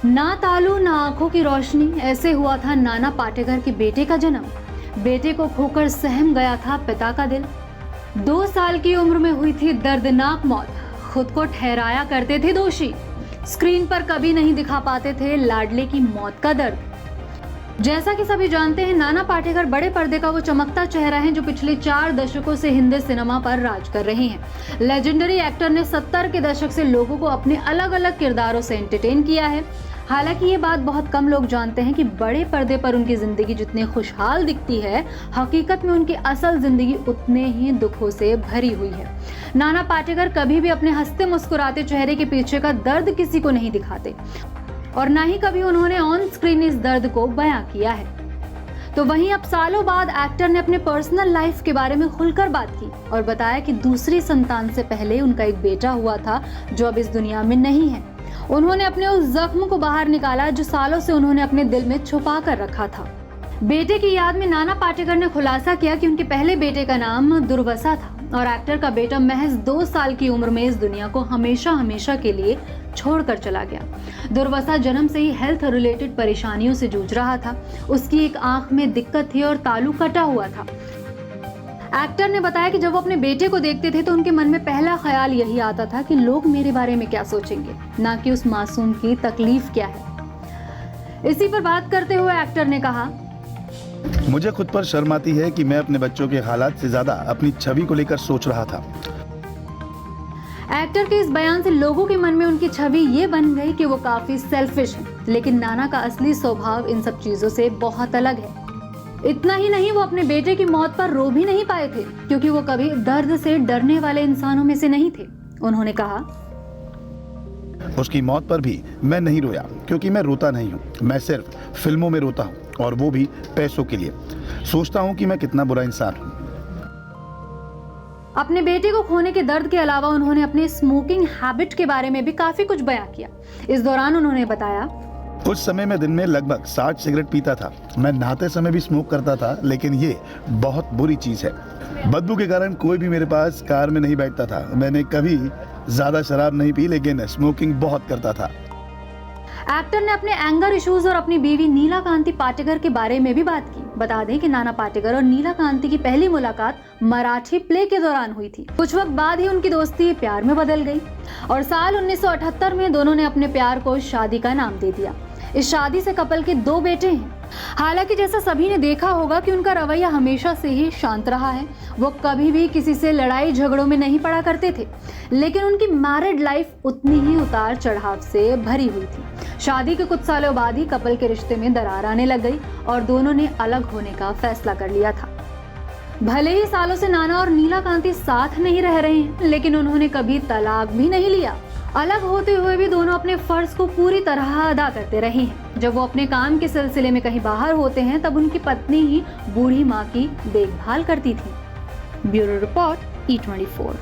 ना तालू ना आंखों की रोशनी, ऐसे हुआ था नाना पाटेकर के बेटे का जन्म। बेटे को खोकर सहम गया था पिता का दिल। 2 साल की उम्र में हुई थी दर्दनाक मौत। खुद को ठहराया करते थे दोषी, स्क्रीन पर कभी नहीं दिखा पाते थे लाडले की मौत का दर्द। जैसा कि सभी जानते हैं, नाना पाटेकर बड़े पर्दे का वो चमकता चेहरा है जो पिछले 4 दशकों से हिंदी सिनेमा पर राज कर रहे हैं। लेजेंडरी एक्टर ने 70 के दशक से लोगों को अपने अलग अलग किरदारों से एंटरटेन किया है। हालांकि ये बात बहुत कम लोग जानते हैं कि बड़े पर्दे पर उनकी जिंदगी जितनी खुशहाल दिखती है, हकीकत में उनकी असल जिंदगी उतने ही दुखों से भरी हुई है। नाना पाटेकर कभी भी अपने हंसते मुस्कुराते चेहरे के पीछे का दर्द किसी को नहीं दिखाते और ना ही कभी उन्होंने ऑन स्क्रीन इस दर्द को बयां किया है। तो वहीं अब सालों बाद एक्टर ने अपने पर्सनल लाइफ के बारे में खुलकर बात की और बताया कि दूसरी संतान से पहले उनका एक बेटा हुआ था जो अब इस दुनिया में नहीं है। उन्होंने अपने उस जख्म को बाहर निकाला जो सालों से उन्होंने अपने दिल में छुपा कर रखा था। बेटे की याद में नाना पाटेकर ने खुलासा किया कि उनके पहले बेटे का नाम दुर्वसा था और एक्टर का बेटा महज 2 साल की उम्र में इस दुनिया को हमेशा हमेशा के लिए छोड़कर चला गया। दुर्वसा जन्म से ही हेल्थ रिलेटेड परेशानियों से जूझ रहा था। उसकी एक आंख में दिक्कत थी और तालू कटा हुआ था। एक्टर ने बताया कि जब वो अपने बेटे को देखते थे तो उनके मन में पहला ख्याल यही आता था कि लोग मेरे बारे में क्या सोचेंगे, ना कि उस मासूम की तकलीफ क्या है। इसी पर बात करते हुए एक्टर ने कहा, मुझे खुद पर शर्म आती है कि मैं अपने बच्चों के हालात से ज्यादा अपनी छवि को लेकर सोच रहा था। एक्टर के इस बयान से लोगों के मन में उनकी छवि ये बन गई कि वो काफी सेल्फिश हैं, लेकिन नाना का असली स्वभाव इन सब चीजों से बहुत अलग है। इतना ही नहीं, वो अपने बेटे की मौत पर रो भी नहीं पाए थे क्योंकि वो कभी दर्द से डरने वाले इंसानों में से नहीं थे। उन्होंने कहा, उसकी मौत पर भी मैं नहीं रोया क्योंकि मैं रोता नहीं हूँ। मैं सिर्फ फिल्मों में रोता हूँ और वो भी पैसों के लिए। सोचता हूँ कि मैं कितना बुरा इंसान हूँ। अपने बेटे को खोने के दर्द के अलावा उन्होंने अपने स्मोकिंग हैबिट के बारे में भी काफी कुछ बयां किया। इस दौरान उन्होंने बताया, कुछ समय में दिन में लगभग 60 सिगरेट पीता था। मैं नहाते समय भी स्मोक करता था, लेकिन ये बहुत बुरी चीज है। बदबू के कारण कोई भी मेरे पास कार में नहीं बैठता था। मैंने कभी ज्यादा शराब नहीं पी, लेकिन स्मोकिंग बहुत करता था। एक्टर ने अपने एंगर इश्यूज और अपनी बीवी नीला कांति पाटेकर के बारे में भी बात की। बता दें कि नाना पाटेकर और नीला कांति की पहली मुलाकात मराठी प्ले के दौरान हुई थी। कुछ वक्त बाद ही उनकी दोस्ती प्यार में बदल गई और साल 1978 में दोनों ने अपने प्यार को शादी का नाम दे दिया। इस शादी से कपल के 2 बेटे हैं। हालांकि जैसा सभी ने देखा होगा कि उनका रवैया हमेशा से ही शांत रहा है। वो कभी भी किसी से लड़ाई झगड़ों में नहीं पड़ा करते थे, लेकिन उनकी मैरिड लाइफ उतनी ही उतार चढ़ाव से भरी हुई थी। शादी के कुछ सालों बाद ही कपल के रिश्ते में दरार आने लग गई और दोनों ने अलग होने का फैसला कर लिया था। भले ही सालों से नाना और नीला कांति साथ नहीं रह रहे हैं, लेकिन उन्होंने कभी तलाक भी नहीं लिया। अलग होते हुए भी दोनों अपने फर्ज को पूरी तरह अदा करते रहे हैं। जब वो अपने काम के सिलसिले में कहीं बाहर होते हैं तब उनकी पत्नी ही बूढ़ी माँ की देखभाल करती थी। Bureau report E24।